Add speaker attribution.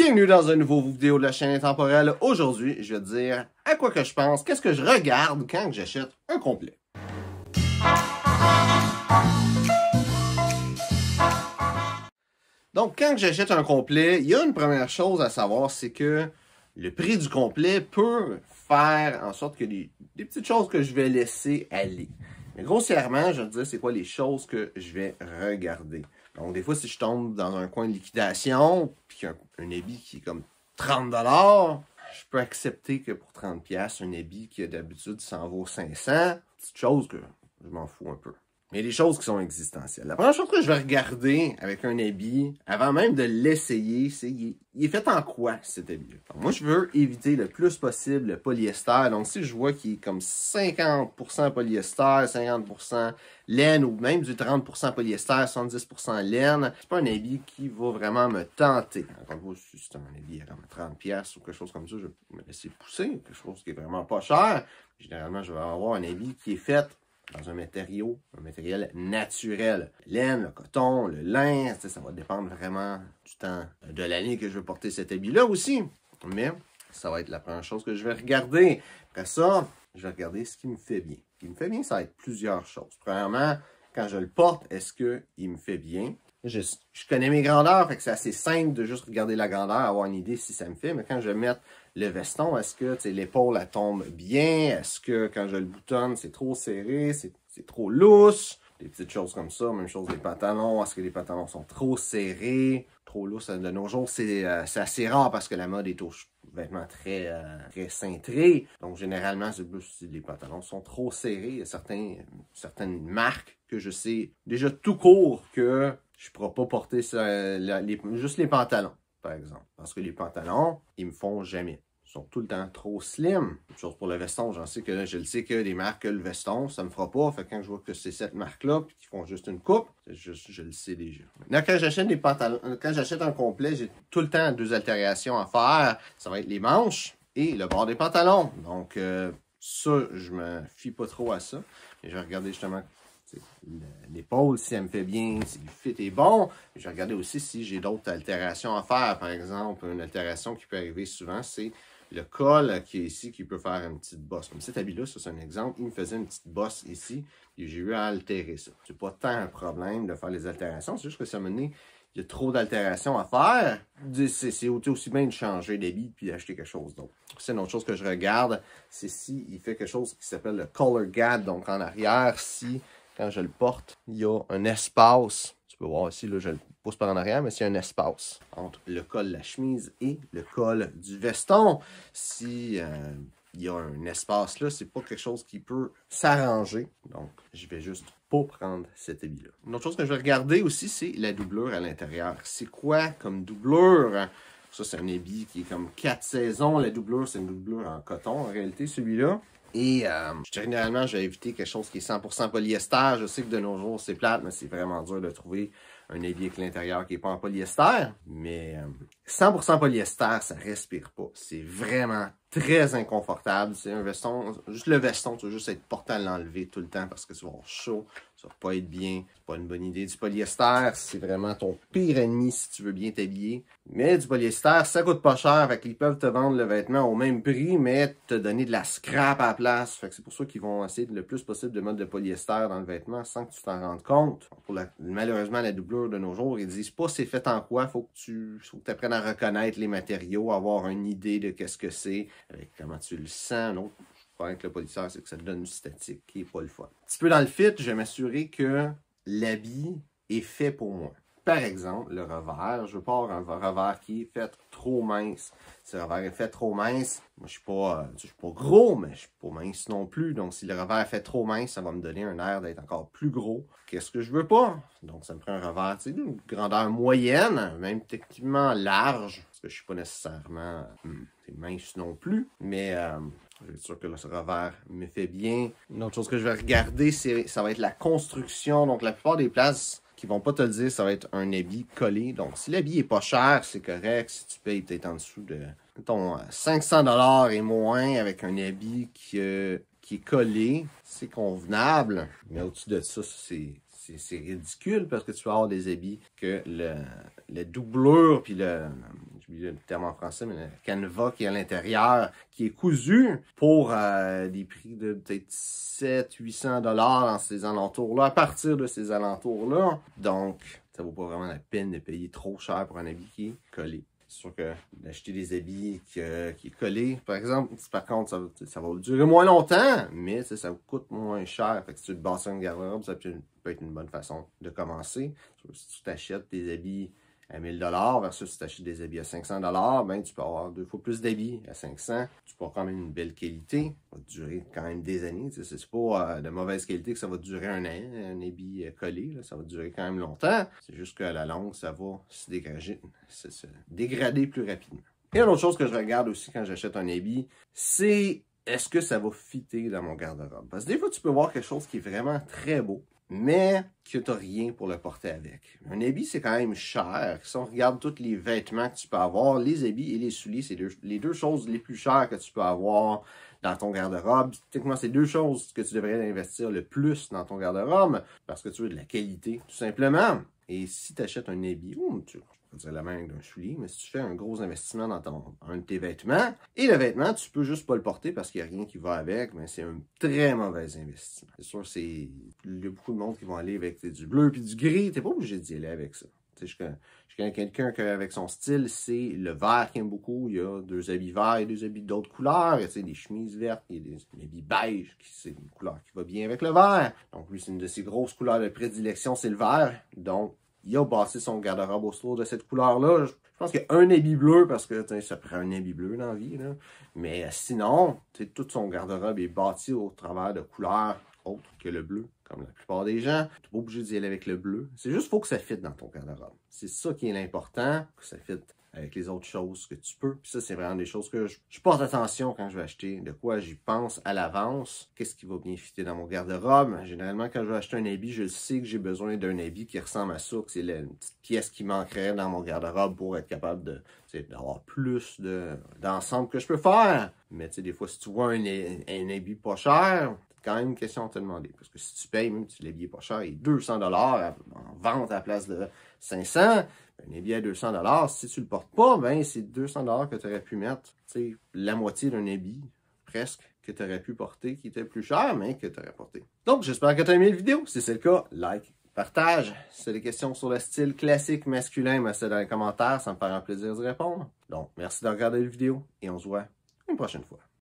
Speaker 1: Bienvenue dans une nouvelle vidéo de la chaîne Intemporelle. Aujourd'hui, je vais te dire à quoi que je pense, qu'est-ce que je regarde quand j'achète un complet. Donc, quand j'achète un complet, il y a une première chose à savoir, c'est que le prix du complet peut faire en sorte que des petites choses que je vais laisser aller. Mais grossièrement, je vais te dire c'est quoi les choses que je vais regarder. Donc, des fois, si je tombe dans un coin de liquidation, puis qu'il y a un habit qui est comme 30 $, je peux accepter que pour 30 $, un habit qui d'habitude s'en vaut 500, petite chose que je m'en fous un peu. Mais il y a des choses qui sont existentielles. La première chose que je vais regarder avec un habit, avant même de l'essayer, c'est il est fait en quoi cet habit-là. Moi, je veux éviter le plus possible le polyester. Donc, si je vois qu'il est comme 50% polyester, 50% laine ou même du 30% polyester, 70% laine, c'est pas un habit qui va vraiment me tenter. Encore une fois, si c'est un habit à 30 $ ou quelque chose comme ça, je vais me laisser pousser, quelque chose qui est vraiment pas cher. Généralement, je vais avoir un habit qui est fait dans un matériel naturel. La laine, le coton, le lin, ça va dépendre vraiment du temps de l'année que je veux porter cet habit-là aussi. Mais ça va être la première chose que je vais regarder. Après ça, je vais regarder ce qui me fait bien. Ce qui me fait bien, ça va être plusieurs choses. Premièrement, quand je le porte, est-ce qu'il me fait bien? Je connais mes grandeurs, fait que c'est assez simple de juste regarder la grandeur, avoir une idée si ça me fait. Mais quand je vais mettre le veston, est-ce que l'épaule elle tombe bien? Est-ce que quand je le boutonne, c'est trop serré? C'est trop lousse? Des petites choses comme ça. Même chose des pantalons. Est-ce que les pantalons sont trop serrés? Trop lousses de nos jours, c'est assez rare parce que la mode est aux vêtements très cintrés. Donc généralement, c'est plus si les pantalons sont trop serrés. Il y a certaines marques que je sais déjà tout court que je ne pourrai pas porter juste les pantalons, par exemple. Parce que les pantalons, ils me font jamais. Ils sont tout le temps trop slim. Une chose pour le veston, je le sais que des marques, le veston, ça me fera pas. Fait que quand je vois que c'est cette marque-là, puis qu'ils font juste une coupe, je le sais déjà. Maintenant, quand j'achète des pantalons, quand j'achète un complet, j'ai tout le temps deux altérations à faire. Ça va être les manches et le bord des pantalons. Donc, ça, je me fie pas trop à ça. Et je vais regarder justement l'épaule, si elle me fait bien, si le fit est bon. Je vais regarder aussi si j'ai d'autres altérations à faire. Par exemple, une altération qui peut arriver souvent, c'est le col qui est ici, qui peut faire une petite bosse. Comme cet habit-là, ça c'est un exemple. Il me faisait une petite bosse ici et j'ai eu à altérer ça. C'est pas tant un problème de faire les altérations, c'est juste que ça m'a donné, il y a trop d'altérations à faire. C'est aussi bien de changer d'habit puis d'acheter quelque chose d'autre. C'est une autre chose que je regarde, c'est s'il fait quelque chose qui s'appelle le collar guard. Donc en arrière, si quand je le porte, il y a un espace. Tu peux voir ici, là, je le pousse par en arrière, mais c'est un espace entre le col de la chemise et le col du veston. Si il y a un espace là, c'est pas quelque chose qui peut s'arranger. Donc, je vais juste pas prendre cet habit-là. Une autre chose que je vais regarder aussi, c'est la doublure à l'intérieur. C'est quoi comme doublure? Ça, c'est un habit qui est comme 4 saisons. La doublure, c'est une doublure en coton, en réalité, celui-là. Et généralement, je vais éviter quelque chose qui est 100% polyester. Je sais que de nos jours, c'est plate, mais c'est vraiment dur de trouver un habit avec l'intérieur qui n'est pas en polyester. Mais 100% polyester, ça respire pas. C'est vraiment très inconfortable. C'est un veston, juste le veston, tu vas juste être porté à l'enlever tout le temps parce que tu vas avoir chaud. Ça va pas être bien. C'est pas une bonne idée. Du polyester, c'est vraiment ton pire ennemi si tu veux bien t'habiller. Mais du polyester, ça coûte pas cher. Fait qu'ils peuvent te vendre le vêtement au même prix, mais te donner de la scrap à la place. Fait que c'est pour ça qu'ils vont essayer le plus possible de mettre de polyester dans le vêtement sans que tu t'en rendes compte. Malheureusement, la doublure de nos jours, ils disent pas c'est fait en quoi. Faut que tu apprennes à reconnaître les matériaux, avoir une idée de qu'est-ce que c'est, comment tu le sens. L'autre problème avec le polyester, c'est que ça te donne une statique qui n'est pas le fun. Un petit peu dans le fit, je vais m'assurer que l'habit est fait pour moi. Par exemple, le revers, je veux pas avoir un revers qui est fait trop mince. Si le revers est fait trop mince, moi je suis pas gros, mais je suis pas mince non plus. Donc si le revers est fait trop mince, ça va me donner un air d'être encore plus gros. Qu'est-ce que je veux pas? Donc ça me prend un revers d'une grandeur moyenne, même techniquement large, parce que je suis pas nécessairement mince non plus, mais je suis sûr que ce revers me fait bien. Une autre chose que je vais regarder, ça va être la construction. Donc la plupart des places qui vont pas te le dire, ça va être un habit collé. Donc, si l'habit est pas cher, c'est correct. Si tu payes peut-être en dessous de, mettons, 500 $ et moins avec un habit qui est collé, c'est convenable. Mais au-dessus de ça, c'est ridicule parce que tu vas avoir des habits que la doublure puis j'oublie le terme en français, mais le canevas qui est à l'intérieur, qui est cousu pour des prix de peut-être 700-800 $ dans ces alentours-là, à partir de ces alentours-là. Donc, ça vaut pas vraiment la peine de payer trop cher pour un habit qui est collé. C'est sûr que d'acheter des habits qui est collé, par exemple, par contre, ça va durer moins longtemps, mais ça vous coûte moins cher. Fait que si tu te bâtis une garde-robe, ça peut être une bonne façon de commencer. Si tu t'achètes des habits à 1000 $ versus si tu achètes des habits à 500 $, ben tu peux avoir 2 fois plus d'habits à 500. Tu peux avoir quand même une belle qualité. Ça va durer quand même des années. C'est pas de mauvaise qualité que ça va durer un an, un habit collé. Là, ça va durer quand même longtemps. C'est juste qu'à la longue, ça va se dégrader plus rapidement. Et une autre chose que je regarde aussi quand j'achète un habit, c'est est-ce que ça va fitter dans mon garde-robe? Parce que des fois, tu peux voir quelque chose qui est vraiment très beau, mais que tu n'as rien pour le porter avec. Un habit, c'est quand même cher. Si on regarde tous les vêtements que tu peux avoir, les habits et les souliers, c'est les deux choses les plus chères que tu peux avoir dans ton garde-robe. Techniquement, c'est deux choses que tu devrais investir le plus dans ton garde-robe parce que tu veux de la qualité, tout simplement. Et si tu achètes un habit, je peux dire la même d'un soulier, mais si tu fais un gros investissement dans un de tes vêtements, et le vêtement, tu peux juste pas le porter parce qu'il n'y a rien qui va avec, mais c'est un très mauvais investissement. C'est sûr, il y a beaucoup de monde qui vont aller avec du bleu puis du gris, t'es pas obligé d'y aller avec ça. Je connais quelqu'un qui, avec son style, c'est le vert qu'il aime beaucoup. Il y a 2 habits verts et 2 habits d'autres couleurs. Il y a des chemises vertes, il y a des habits beige, c'est une couleur qui va bien avec le vert. Donc lui, c'est une de ses grosses couleurs de prédilection, c'est le vert. Donc, il a bâti son garde-robe autour de cette couleur-là. Je pense qu'il y a un habit bleu parce que ça prend un habit bleu dans la vie. Là. Mais sinon, tout son garde-robe est bâti au travers de couleurs autres que le bleu, comme la plupart des gens. Tu n'es pas obligé d'y aller avec le bleu. C'est juste qu'il faut que ça fitte dans ton garde-robe. C'est ça qui est l'important, que ça fitte avec les autres choses que tu peux. Puis ça, c'est vraiment des choses que je porte attention quand je vais acheter, de quoi j'y pense à l'avance. Qu'est-ce qui va bien fitter dans mon garde-robe? Généralement, quand je vais acheter un habit, je sais que j'ai besoin d'un habit qui ressemble à ça, que c'est une petite pièce qui manquerait dans mon garde-robe pour être capable d'avoir plus d'ensemble que je peux faire. Mais tu sais, des fois, si tu vois un habit pas cher, quand même une question à te demander. Parce que si tu payes, même si l'habit n'est pas cher, il est 200 $ en vente à la place de 500, un habit à 200 $, si tu le portes pas, ben c'est 200 $ que tu aurais pu mettre, la moitié d'un habit, presque, que tu aurais pu porter, qui était plus cher, mais que tu aurais porté. Donc, j'espère que tu as aimé la vidéo. Si c'est le cas, like, partage. Si tu as des questions sur le style classique masculin, mets-ça dans les commentaires, ça me fera un plaisir d'y répondre. Donc, merci de regarder la vidéo et on se voit une prochaine fois.